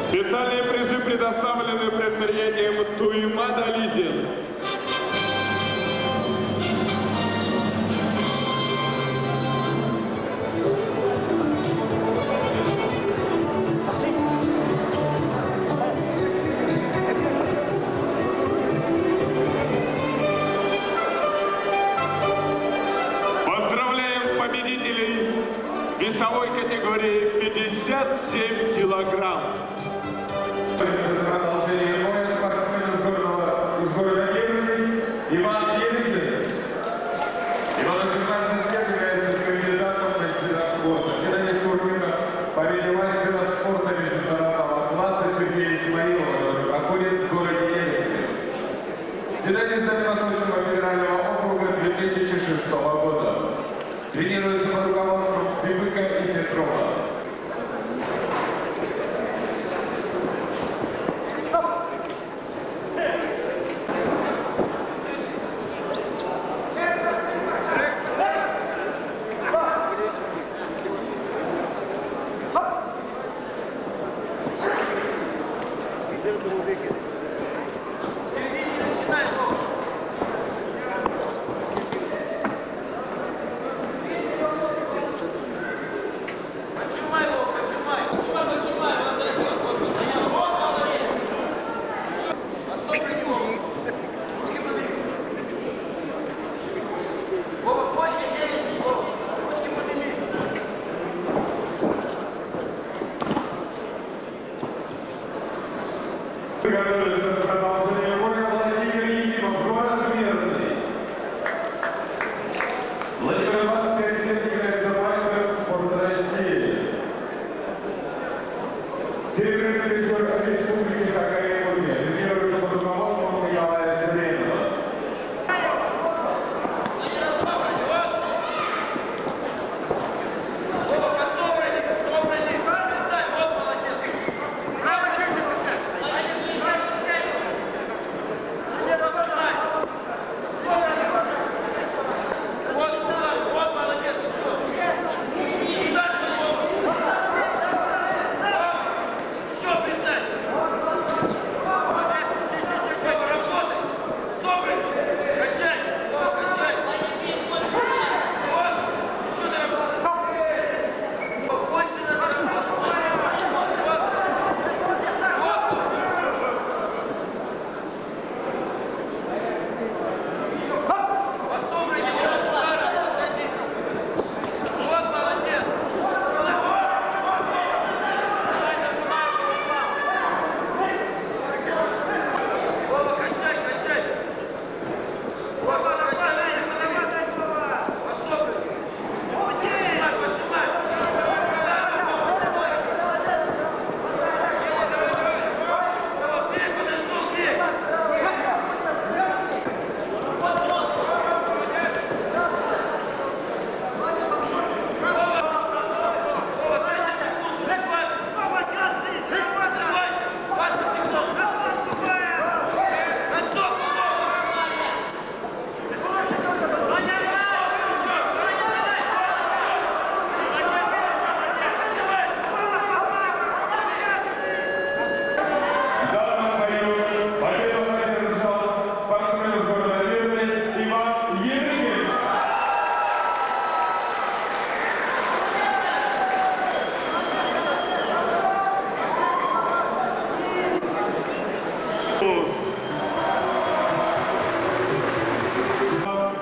Специальные призы предоставлены предприятием Туймада Лизинг. Поздравляем победителей весовой категории 57 килограмм. Продолжение боя спортсмен из города Германии Иван Ермин. Иван 18 лет является кандидатом в мастера спорта. Финалист турнира победы мастера спорта международного класса Сергея Исмаилова, который проходит в городе Ермин. Финалист Дальневосточного федерального округа 2006 года. Тренируется под руководством Степыка и Петрова. Готовится продолжение боя Владимир Якимов, город Мирный. Владимир 25 лет является мастером спорта России. Серебряный призер Республики Саха-Якутия. Тренируется под руководством Николая Селенова.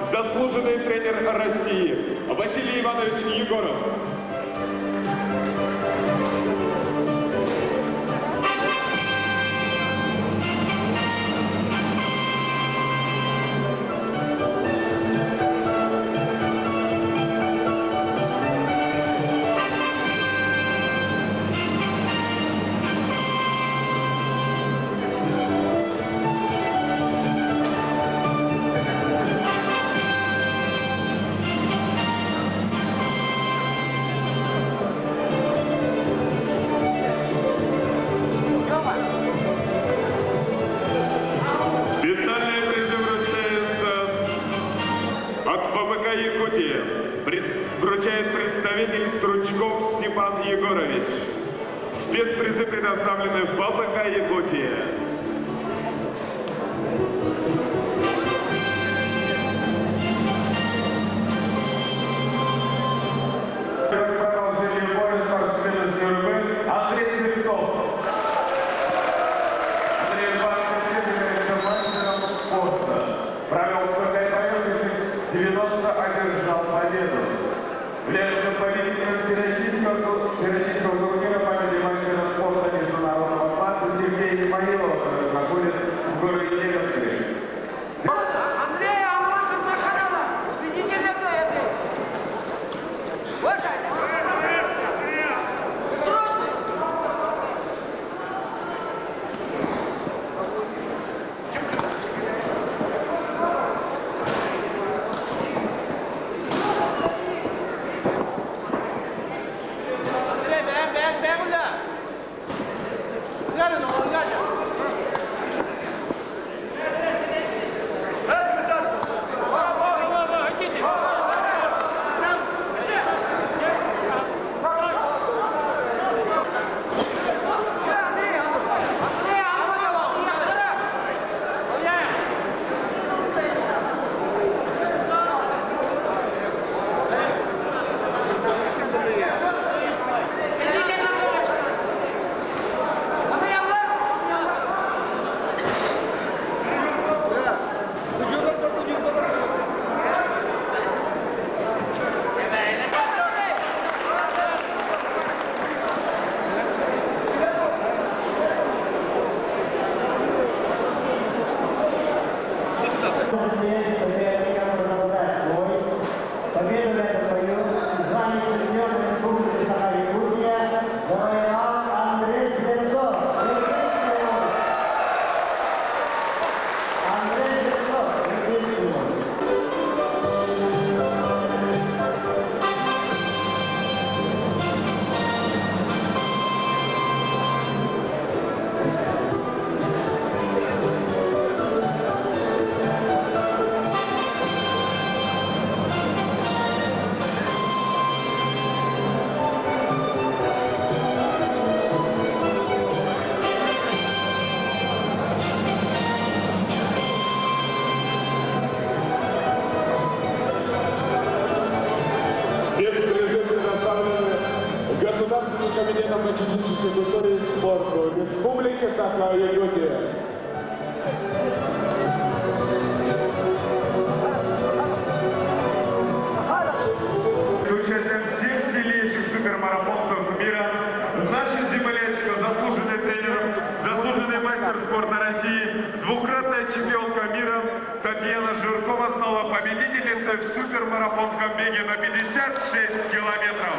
Заслуженный тренер России Василий Иванович Егоров. Вручает представитель Стручков Степан Егорович. Спецпризы предоставлены в БПК Якутия. Продолжение боя спортсмена с ЮРБ Андрей Слепцов. Андрей 20 лет является мастером спорта. Провел 45 боев, из них 90 одержал победу. Является победителем всероссийского турнира памяти мастера спорта международного класса Сергей Исмаилов, который проходит в городе Нерехты. Андрей, Алмазов на канала! Ведите на это! Вот так! Срочно! Андрей, бэм, куда? Глядя, ну, глядя. Победу в этом бою звание чемпиона Республики Саха-Якутия завоевал Андрей Слепцов. Андрей Слепцов, приветствую. Спецпризы предоставлены Государственным комитетом ученической культуры и спорта Республики Саха-Якутия. С участием всех сильнейших супермарафонцев мира, наша землячка, заслуженный тренер, заслуженный мастер спорта России, двукратная чемпионка мира Татьяна Жиркова стала победительницей в супермарафонском беге на 56 километров.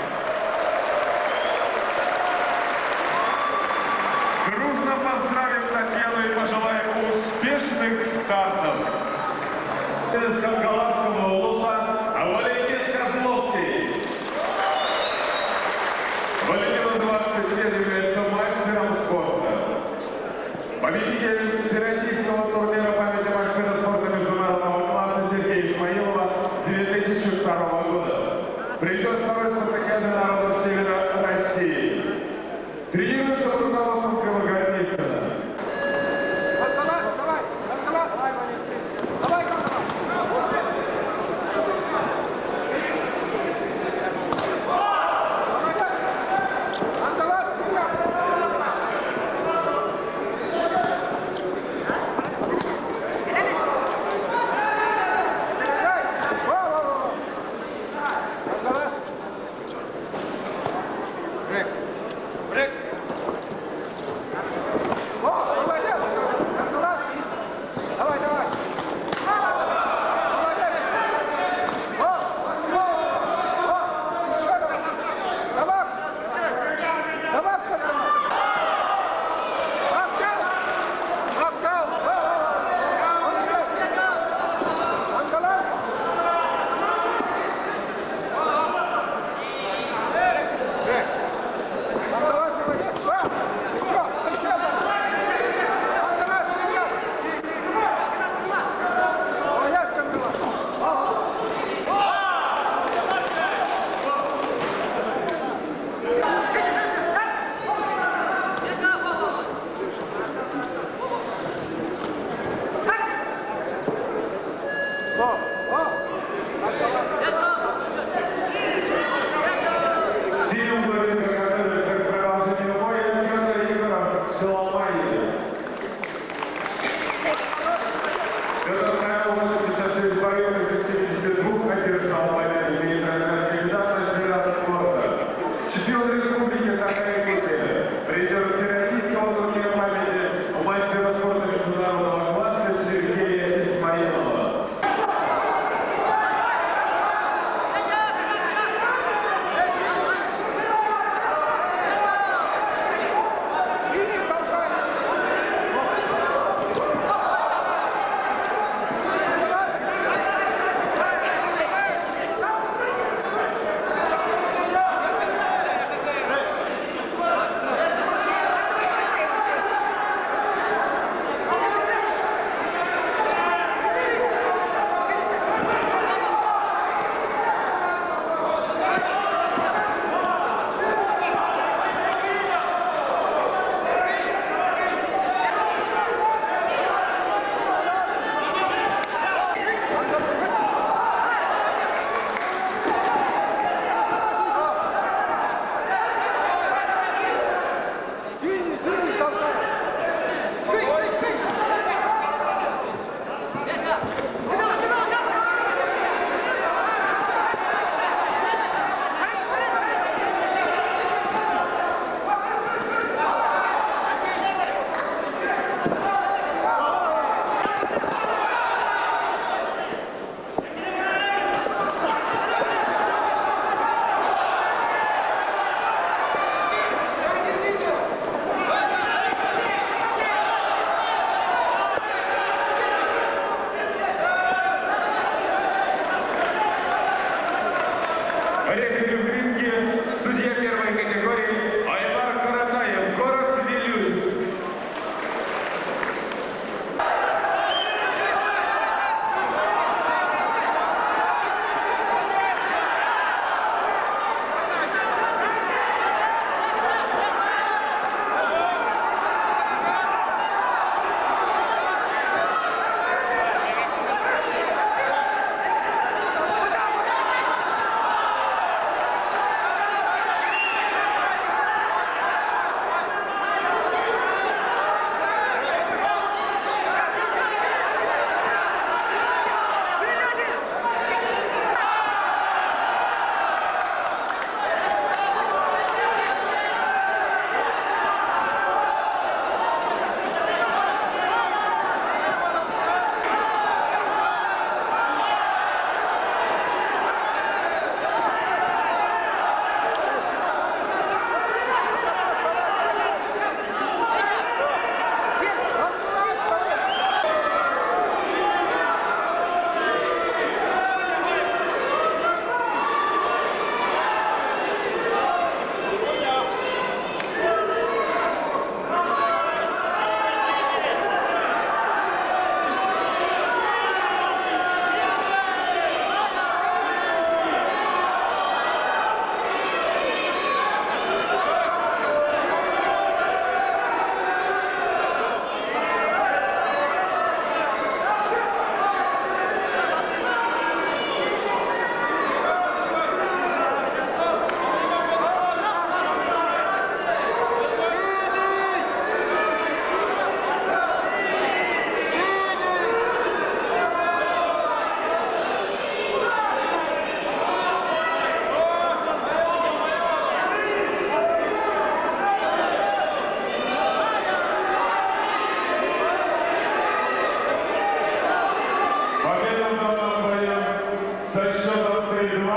Дружно поздравим Татьяну и пожелаем успешных стартов. Из Хангаласского улуса Валентин Козловский. Валентину 20 лет, является мастером спорта. Победитель всероссийского турнира памяти мастера спорта международного класса Сергея Исмаилова 2002 года. Призер второй спартакиады народов Севера России. Тренируется под руководством Крылогорницына.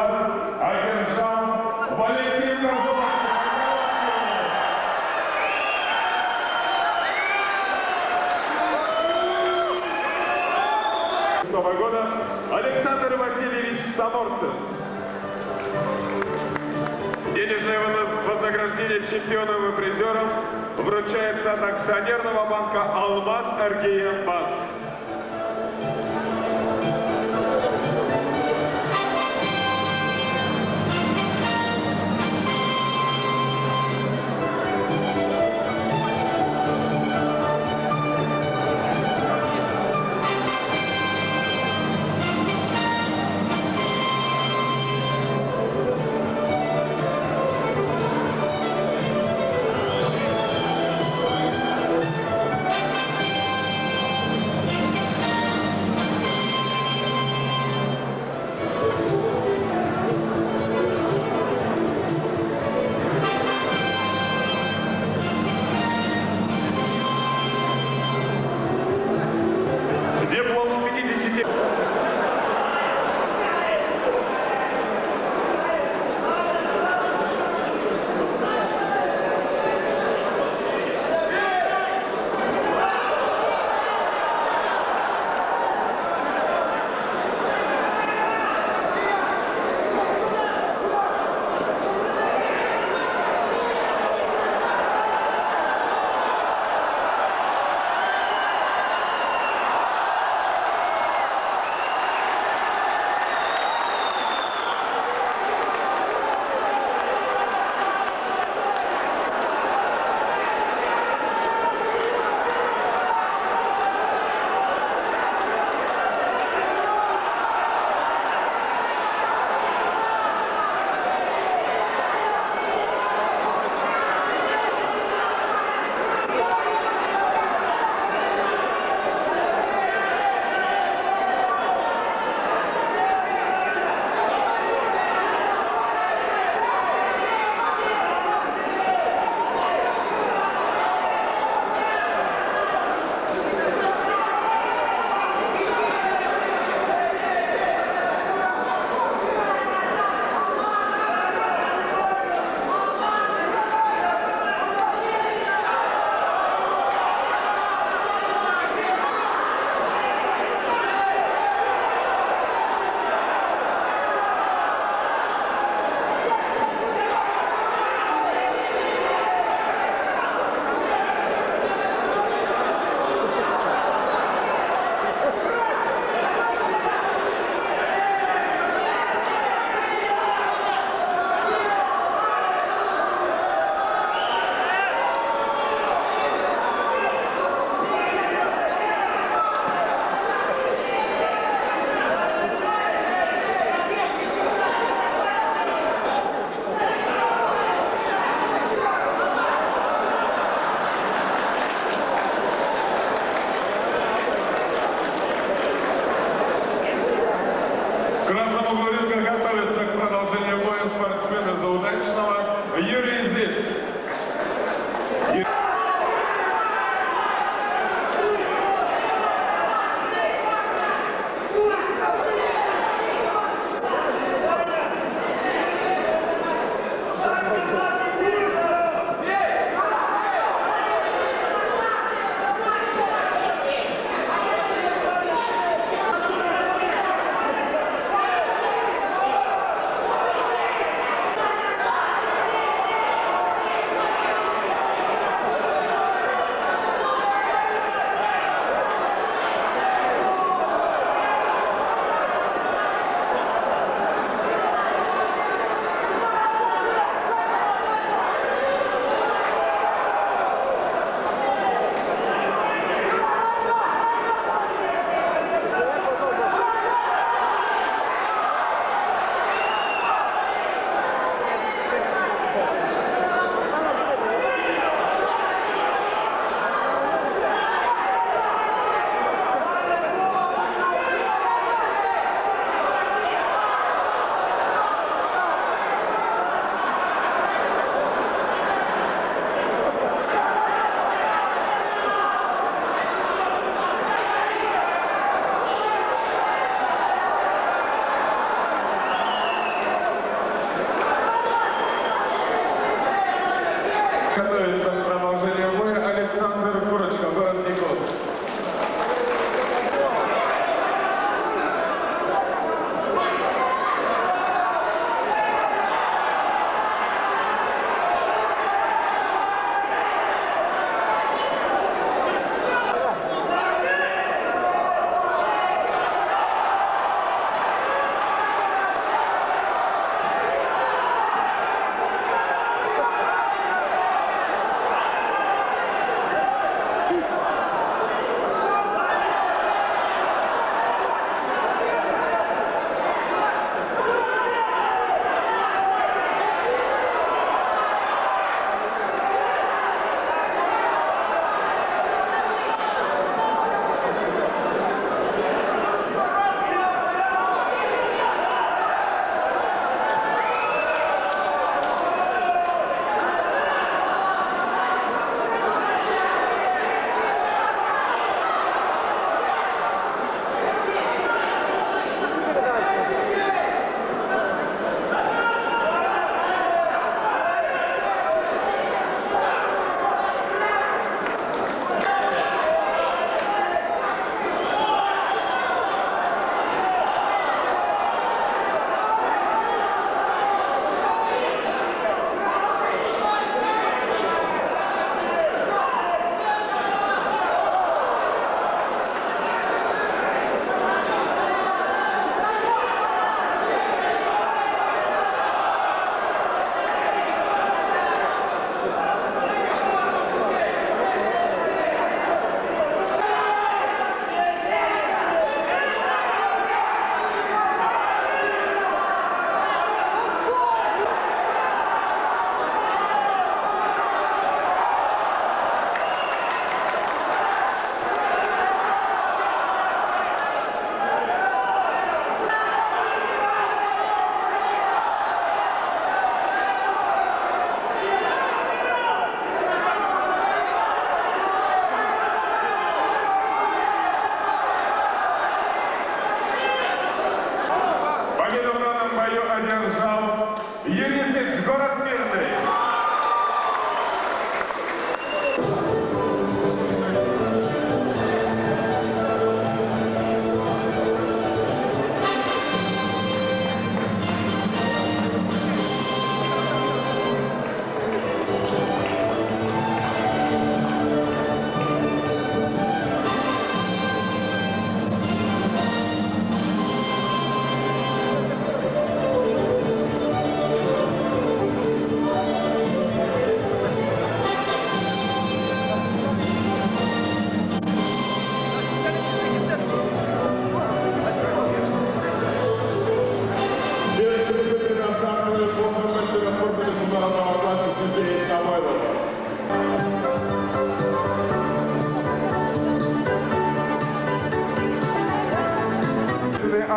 Эдуард, Айгеншан, Валентин Козлов. Года Александр Васильевич Саморцев. Денежное вознаграждение чемпионам и призерам вручается от акционерного банка «Алмаз Аргея Банк».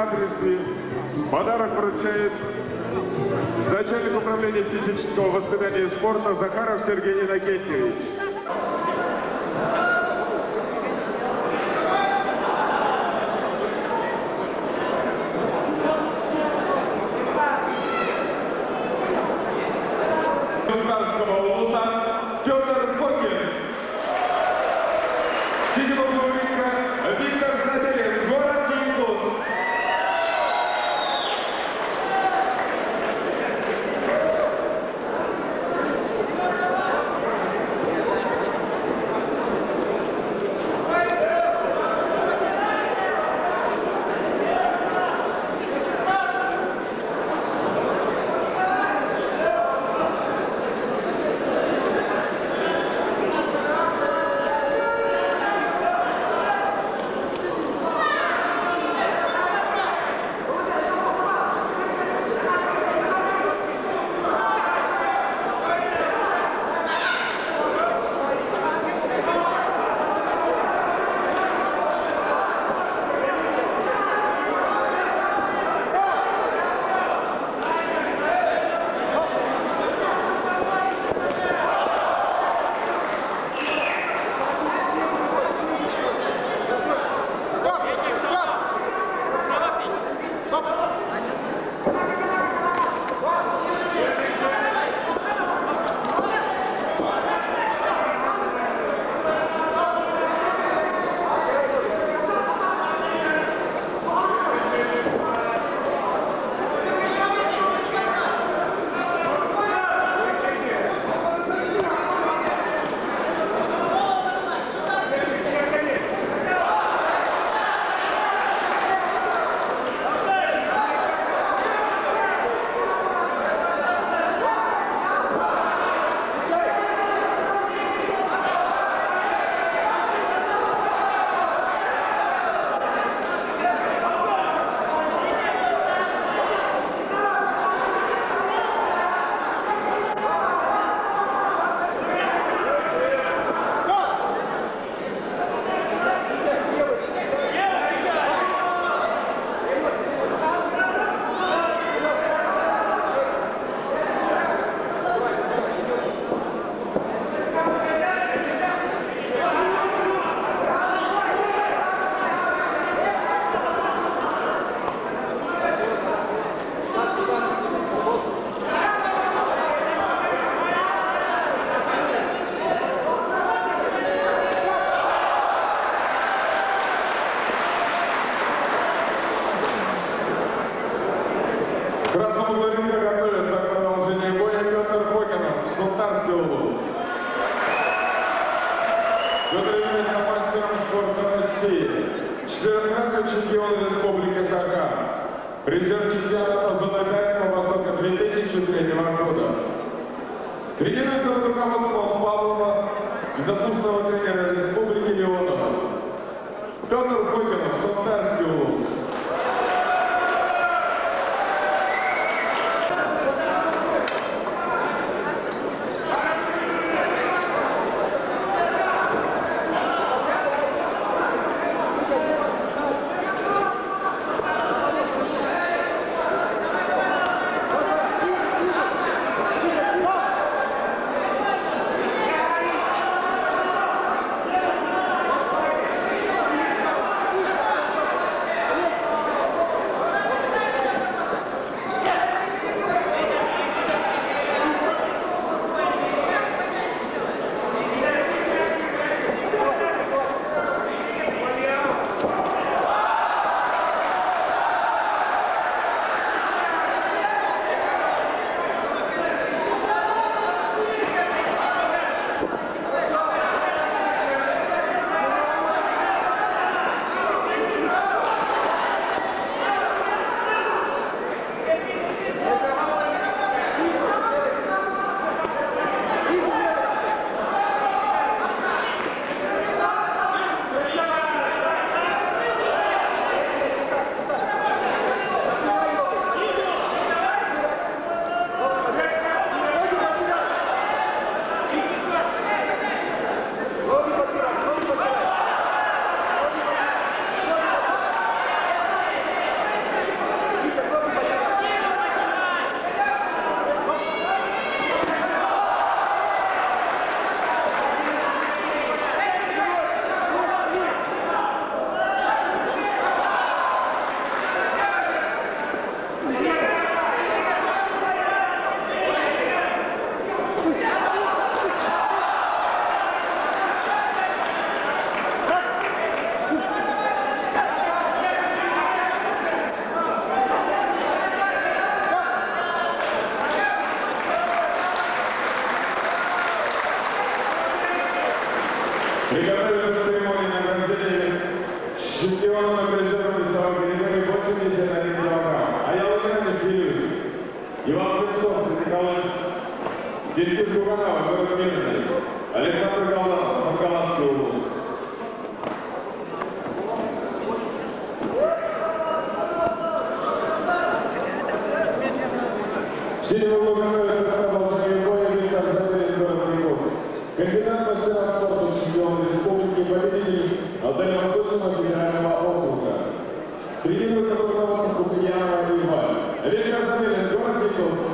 адресе подарок вручает начальник управления физического воспитания и спорта Захаров Сергей Иннокентьевич. Султанского улуса Петр Фокин. Седьмого рынка Виктор Забелин, город Якутск. Красному рынка готовится к продолжению боя Петр Фокинов, Султанский улус. Петр является мастером спорта России, четырехкратный чемпион Республики Саха, призер чемпионата зоны 5 по Востоку 2003 года. Тренируется под руководством Павлова и заслуженного тренера Республики Леонова. Петр Фокинов, Султанский улус. чемпионом награжденного весовой категории 81 килограмм. А я Владимир Кириллович. Иван Шевцов, Николаевич. Денис Гуганова, город Минский. Александр Галанов, Волгоградская область. Синего готовится к продолжению боя Виктор Забелин, город Лиговск. Кандидат в мастера спорта, чемпион республики, победитель от Дальневосточного федерального округа. Тренируется под руководством Куприянова Ивана. Виктор Забелин, город Лиговск.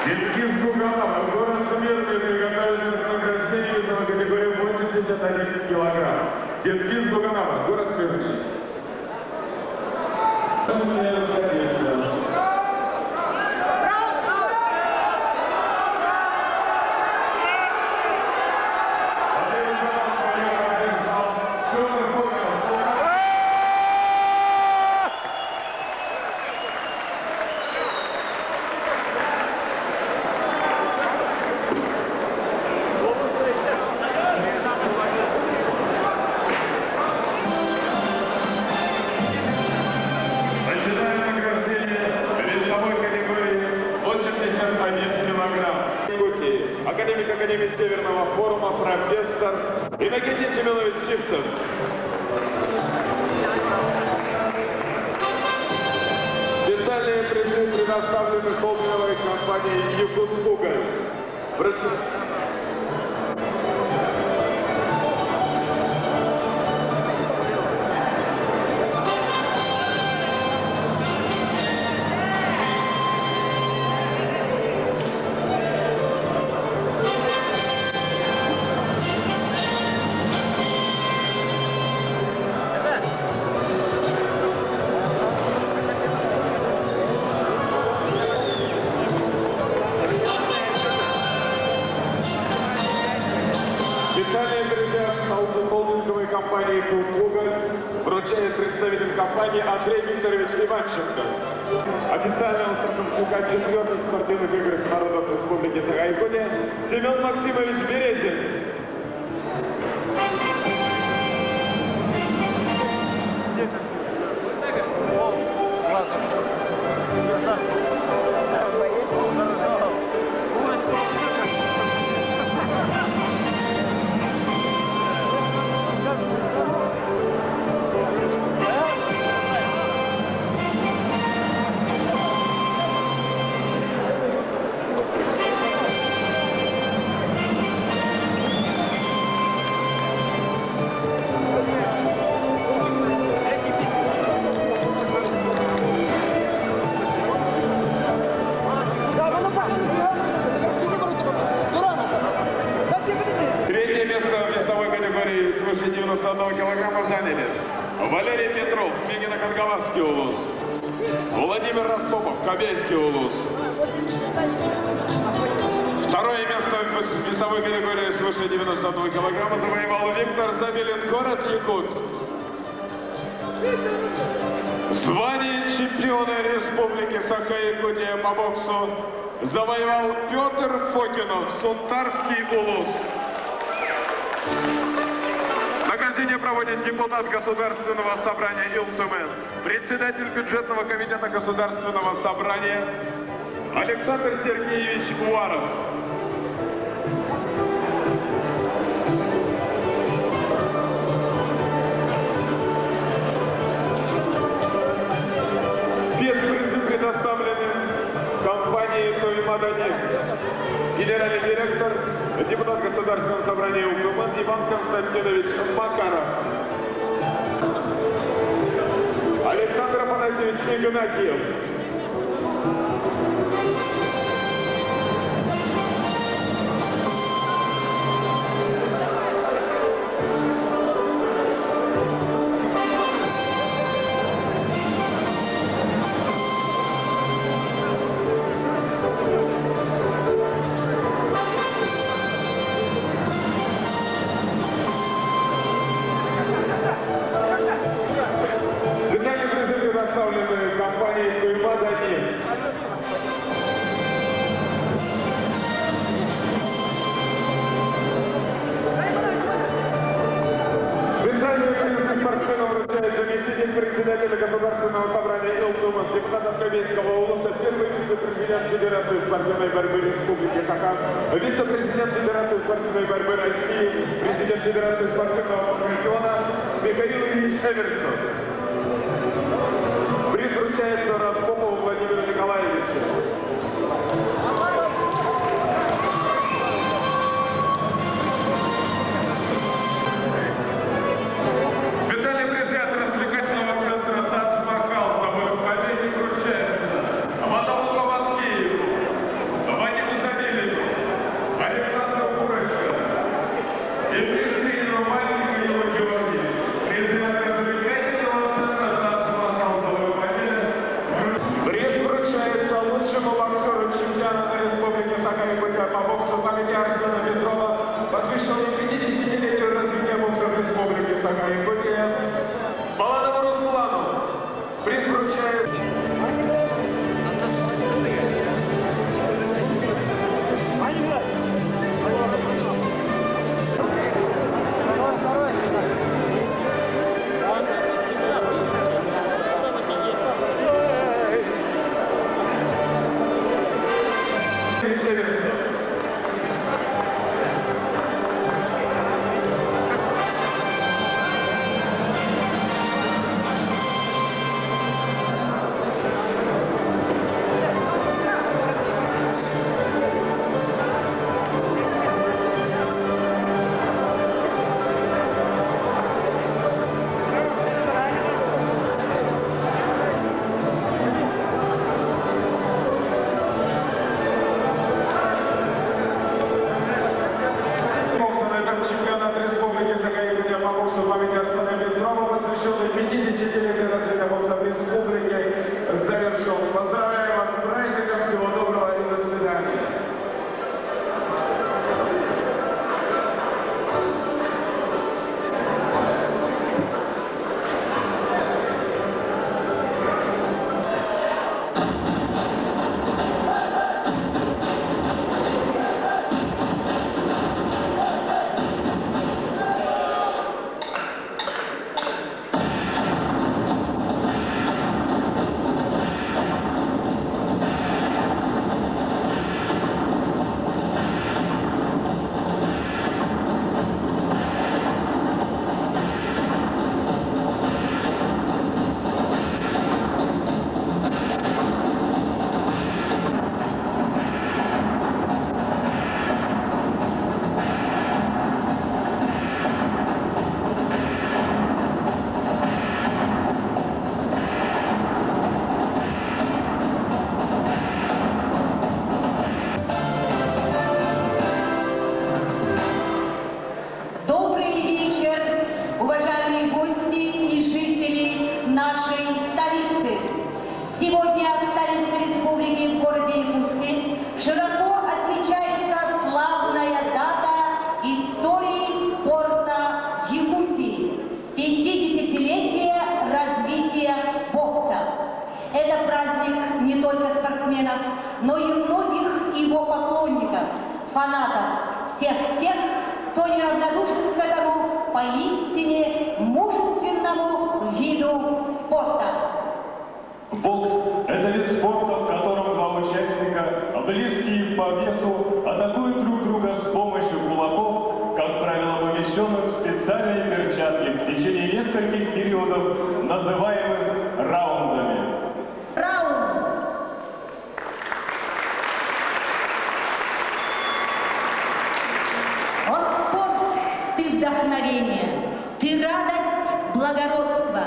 Денис Гуганов, город Мирный, приготовится к награждению весовой категории 81 килограмм. Денис Гуганов, город Мирный. Академии Северного форума профессор Иннокентий Семенович Щипцев. Специальные призы предоставлены холдинговой компанией «Якутуголь». Специальные призы от холдинговой компании «Якутуголь» вручает представитель компании Андрей Викторович Иванченко. Официального страховщика 4-х спортивных игр народов Республики Саха-Якутия Семен Максимович Березин. Третье место в весовой категории свыше 91 килограмма заняли Валерий Петров, Мегино-Кангаласский улус, Владимир Распопов, Кобельский улус. Второе место в весовой категории свыше 91 килограмма завоевал Виктор Забелин, город Якутск. Звание чемпиона Республики Саха-Якутия по боксу завоевал Петр Фокинов, Сунтарский улус. Награждение проводит депутат Государственного собрания Илтумен, председатель бюджетного комитета Государственного собрания Александр Сергеевич Уваров. Спецпризы предоставлены компании «Тоймаданефть». Генеральный директор, депутат Государственного собрания Илтумен Иван Константинович Макаров. Александр Афанасьевич Игнатьев. Специальные призы предоставлены компанией «Тоймаданефть». Специальные призы спортсменам вручает заместитель председателя Государственного собрания Илтумен, депутат Кобельского улуса, первый вице-президент Федерации спортивной борьбы Республики Саха, вице-президент Федерации спортивной борьбы России, президент Федерации спортивного региона Михаил Ильич Эверстон. Приз вручается Распопову Владимиру Николаевичу. Специальные призы от развлекательного центра «Тадж-Махал» собой победник вручается Аматолу Бабанкиеву, Вадиму Забелину, Александру Курочко и приз тренеру Мальнику Ивану Георгиевичу. Призы от развлекательного спортсменов, но и многих его поклонников, фанатов, всех тех, кто неравнодушен к этому поистине мужественному виду спорта. Бокс – это вид спорта, в котором два участника, близкие по весу, атакуют друг друга с помощью кулаков, как правило, помещенных в специальные перчатки в течение нескольких периодов, называемых раундами. Раунд. О, спорт, ты вдохновение, ты радость, благородство.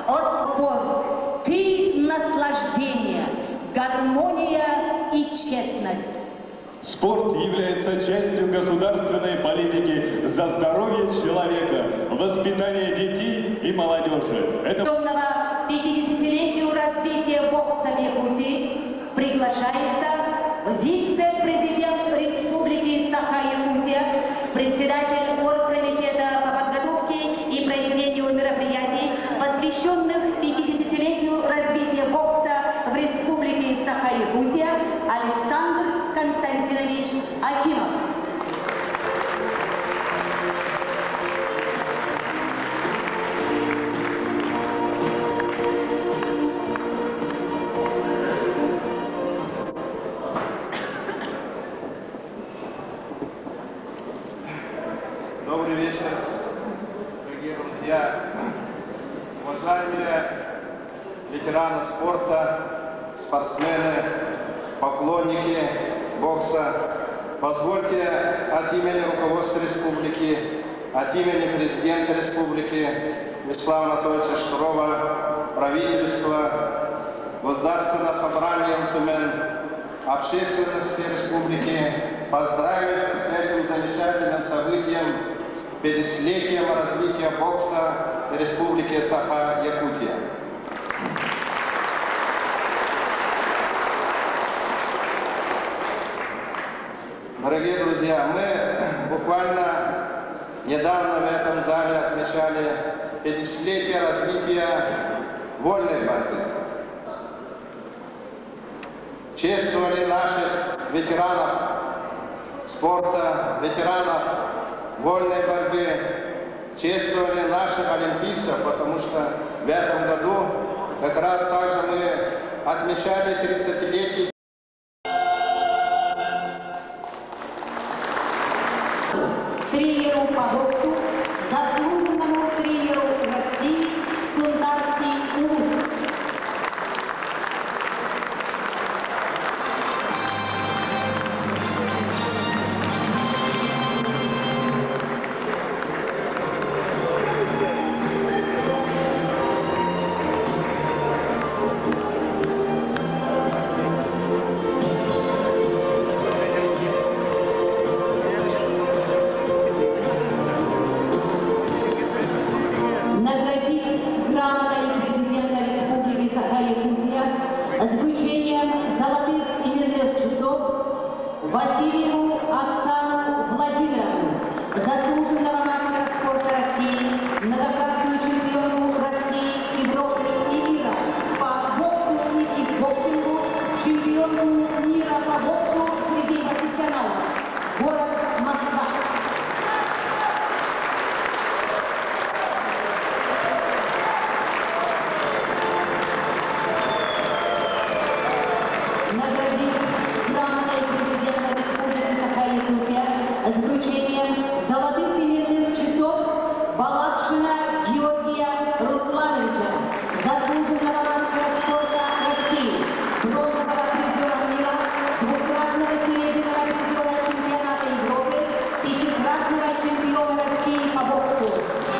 О, спорт, ты наслаждение, гармония и честность. Спорт является частью государственной политики за здоровье человека, воспитание детей и молодежи. Это 50-летию развития бокса в Якутии приглашается вице-президент Республики Саха-Якутия, председатель оргкомитета по подготовке и проведению мероприятий, посвященных 50-летию развития бокса в Республике Саха-Якутия, Александр Константинович Акимов. Добрый вечер, дорогие друзья, уважаемые ветераны спорта, спортсмены, поклонники бокса. Позвольте от имени руководства республики, от имени президента республики Вячеслава Анатольевича Штурова, правительства, Государственного собрания МТМ, общественности республики поздравить с этим замечательным событием, 50-летием развития бокса в Республике Саха-Якутия. Дорогие друзья, мы буквально недавно в этом зале отмечали 50-летие развития вольной борьбы. Чествовали наших ветеранов спорта, ветеранов вольной борьбы, чествовали наших олимпийцев, потому что в этом году как раз также мы отмечали 30-летие. Тренеру по боксу, заслуженному тренеру России Сундарский Улус. Наградить грамотой президента Республики Саха-Якутия с вручением золотых именных часов Васильеву Оксану Владимировну, заслуженного мастера спорта России, многократную чемпионку России, Европы и мира по боксу и кикбоксингу, чемпионку мира по боксу среди профессионалов, город Москва. Наградить грамотой президента Республики Саха-Якутия с вручением золотых именных часов Балакшина Георгия Руслановича, заслуженного мастера спорта России, бронзового призера мира, двукратного серебряного призера чемпионата Европы, пятикратного чемпиона России по боксу.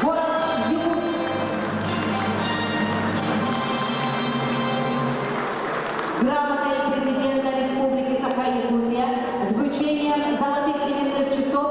Город Якутск. Грамотой президента Республики Саха-Якутия с вручением золотых именных часов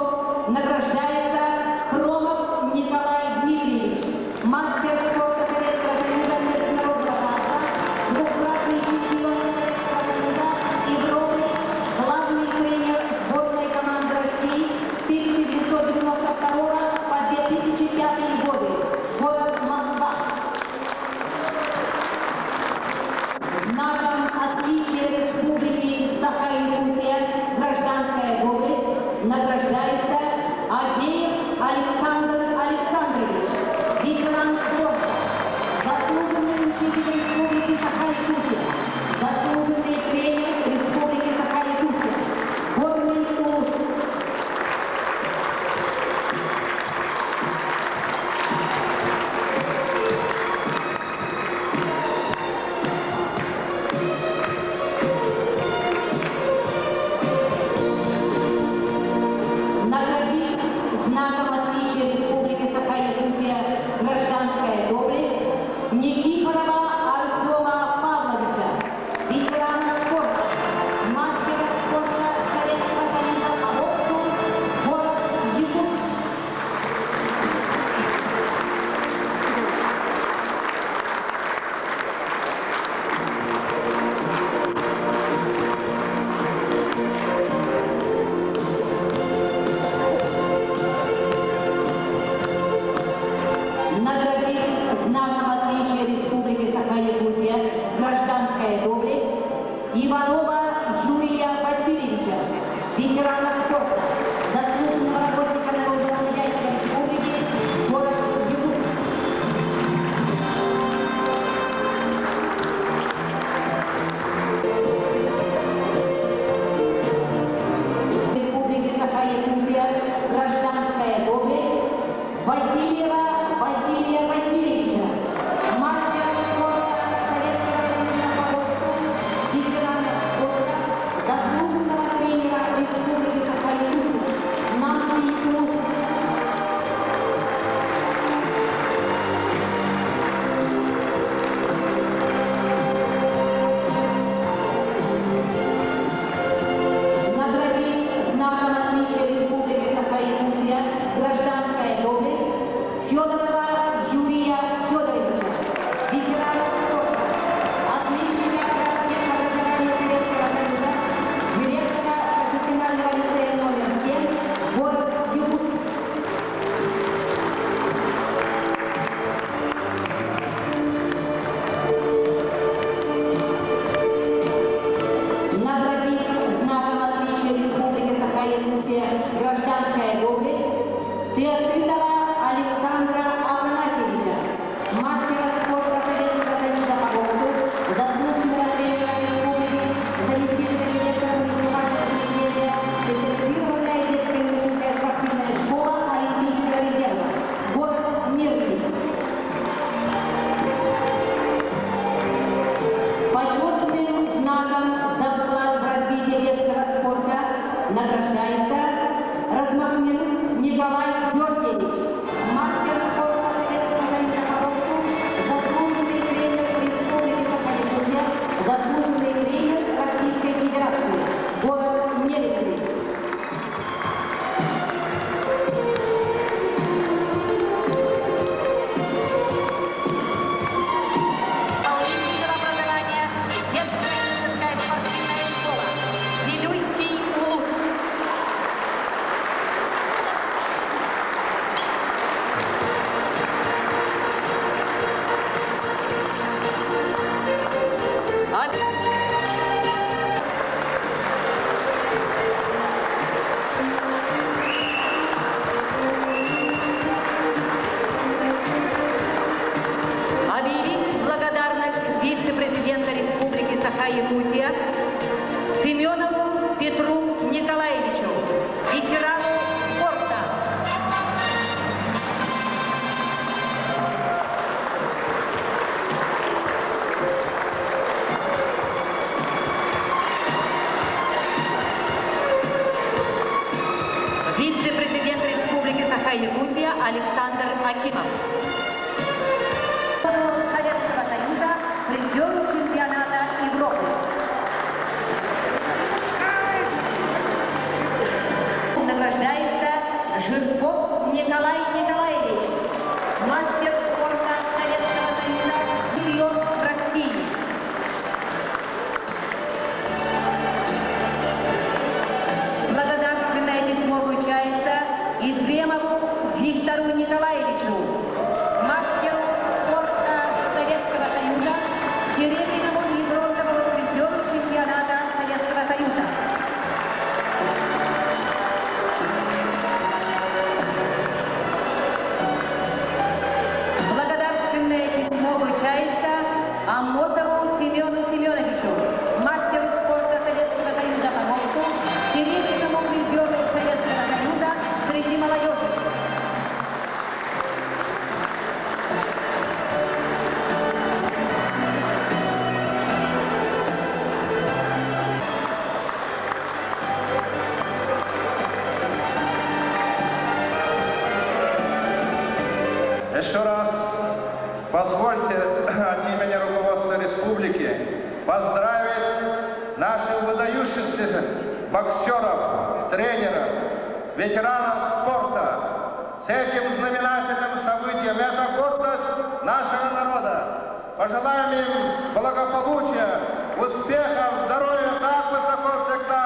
Симонова Юрия Васильевича, ветерана спорта, заслуженного работника Народного хозяйства Республики, город Якутск. Республики Саха-Якутия, гражданская доблесть, Васильева Василия Васильевича, мастера спорта Советского Союза по боксу, ветерана спорта, заслуженного тренера Республики Саха-Якутия, Намский клуб. Наградить знаком отличия Республики Саха-Якутия, гражданская доблесть, Федорова Юрия Федоровича, ветерана спорта, отличника профессионального Советского Союза, директора профессионального лицея номер 7, город Якутск. Наградить знаком отличия Республики Саха-Якутия, гражданская доблесть, Теоцитова Александра Афанасьевича, мастера спорта Советского Союза по боксу, заслуженного тренера Республики, заместителя директора муниципального учреждения, специализированная детская и юношеская спортивная школа Олимпийского резерва, город Мирный. Почетным знаком за вклад в развитие детского спорта награждается Размахнин Николай Георгиевич, мастер спорта Советского Союза по боксу, заслуженный тренер Республики Саха-Якутия, заслуженный тренер Российской Федерации, город Нелюбный. Получитель образования детская и юношеская спортивная школа, Вилюйский улус. Объявить благодарность вице-президента Республики Саха-Якутия Семенову Петру Николаевичу, ветерану спорта. Вице-президент Республики Саха-Якутия Александр Акимов. Советского Союза, призеру чемпионата Европы. Награждается Жирков Николай Николаевич, мастер спорта Советского Союза, чемпион России. Благодарственное письмо вручается Ефремову Виктору Николаевичу, мастеру спорта Советского Союза, серебряного и бронзового призеру чемпионата Советского Союза. Благодарственное письмо вручается Амосову Семену Семеновичу, мастеру спорта Советского Союза по боксу, серебряному призеру Советского Союза среди молодежи. Еще раз позвольте от имени руководства республики поздравить наших выдающихся боксеров, тренеров, ветеранов спорта с этим знаменательным событием. Это гордость нашего народа. Пожелаем им благополучия, успехов, здоровья, так высоко всегда,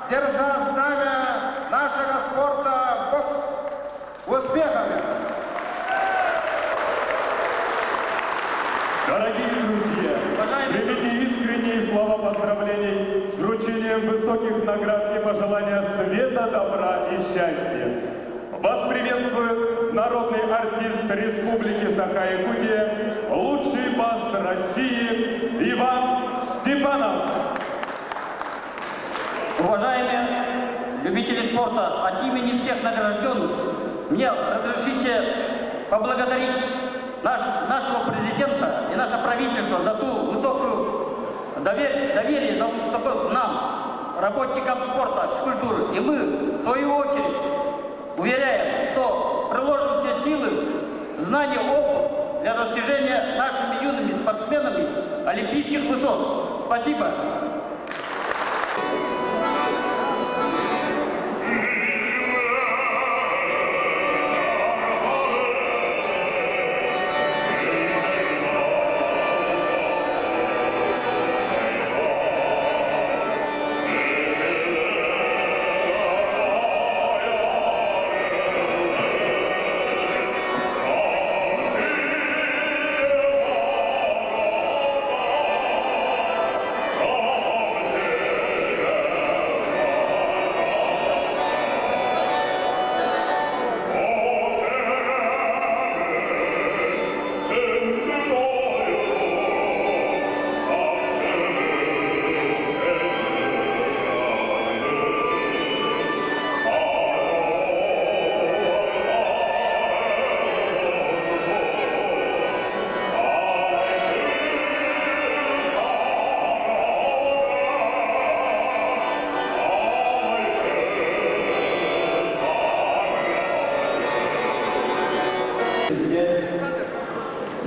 держа знамя нашего спорта бокс. Успехов! Дорогие друзья, примите искренние слова поздравлений с вручением высоких наград и пожелания света, добра и счастья. Вас приветствует народный артист Республики Саха-Якутия, лучший бас России Иван Степанов. Уважаемые любители спорта, от имени всех награжденных, мне разрешите поблагодарить нашего президента и наше правительство за ту высокую доверие, за такое нам, работникам спорта, физкультуры. И мы, в свою очередь, уверяем, что приложим все силы, знания, опыт для достижения нашими юными спортсменами олимпийских высот. Спасибо.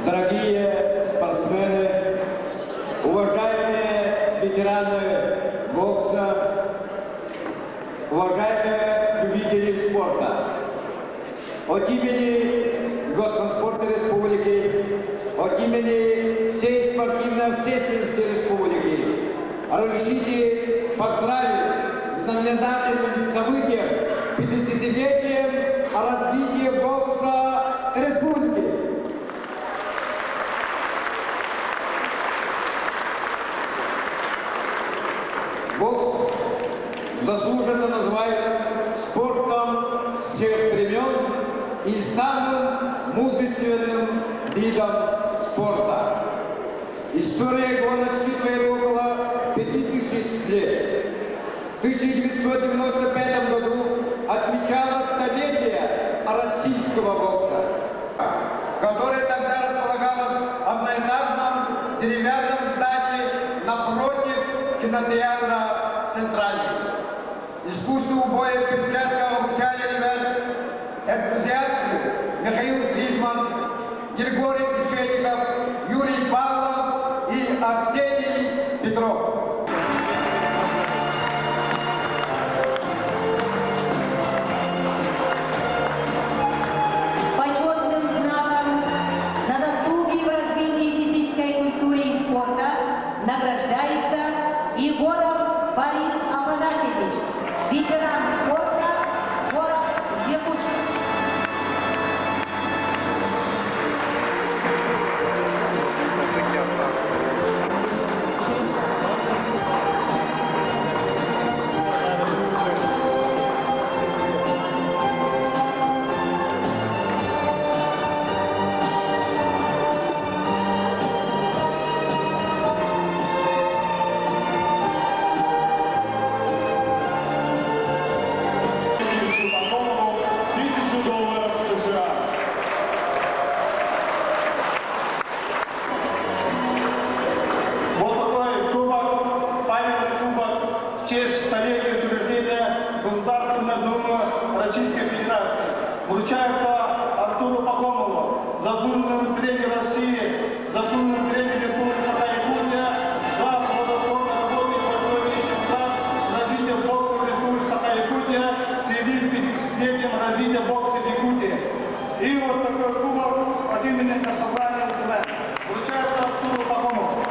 Дорогие спортсмены, уважаемые ветераны бокса, уважаемые любители спорта, от имени Госкомспорта Республики, от имени всей спортивно-общественной республики, разрешите поздравить с знаменательным событием 50-летием развития бокса республики. Бокс заслуженно называют спортом всех времен и самым мужественным видом спорта. История его насчитывает около 5000 лет. В 1995 году отмечалось столетие российского бокса, которое тогда располагалось в одноэтажном деревянном здании напротив кинотеатра «Центральный». Искусству боя в перчатках обучали ребят энтузиасты Михаил Гридман, Григорий Пешеников, Юрий Павлов и Арсений Петров. Почетным знаком за заслуги в развитии физической культуры и спорта награждается Егоров Борис Афанасьевич, ветеран спорта, город Якутск. Российской Федерации. Вручается Артуру Пахомову, заслуженному тренеру России, заслуженному тренеру Республики Саха-Якутия за плодотворную работу и большой личный вклад в развитие бокса в Республике Саха-Якутия в связи с 50-летием развития бокса в Якутии. И вот такой кубок от имени Собрания вручается Артуру Пахомову.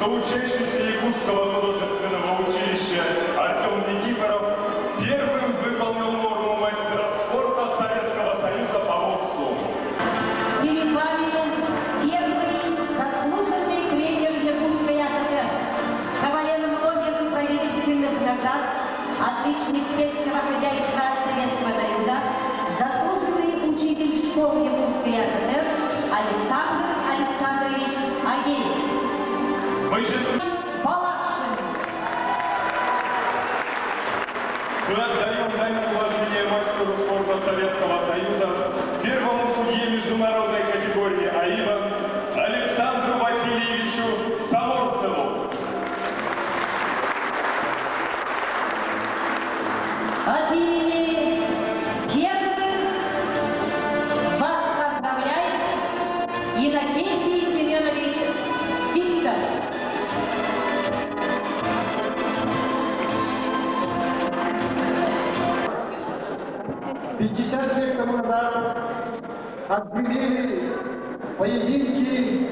что учащийся Якутского художественного училища Артем Никифоров первым выполнил норму мастера спорта Советского Союза по боксу. Перед вами первый заслуженный тренер Якутской ССР, кавалер многих правительственных наград, отличник сельского хозяйства Советского Союза, заслуженный учитель школ Якутской ССР Александр Александрович Агеев. Мы сейчас... Балашин. Мы отдаем дань уважения мастеру спорта Советского Союза, первому судье международной категории АИБа Александру Васильевичу Саморцеву. От имени первых вас поздравляет Иннокентий Семенович Симцев. «50 лет тому назад отбыли поединки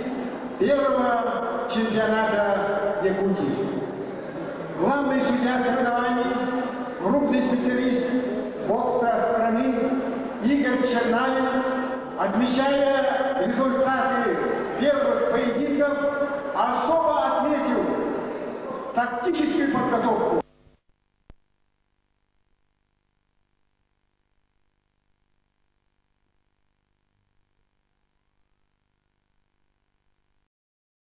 первого чемпионата Якутии. Главный судья соревнований, крупный специалист бокса страны Игорь Чернавин, отмечая результаты первых поединков, особо отметил тактическую подготовку.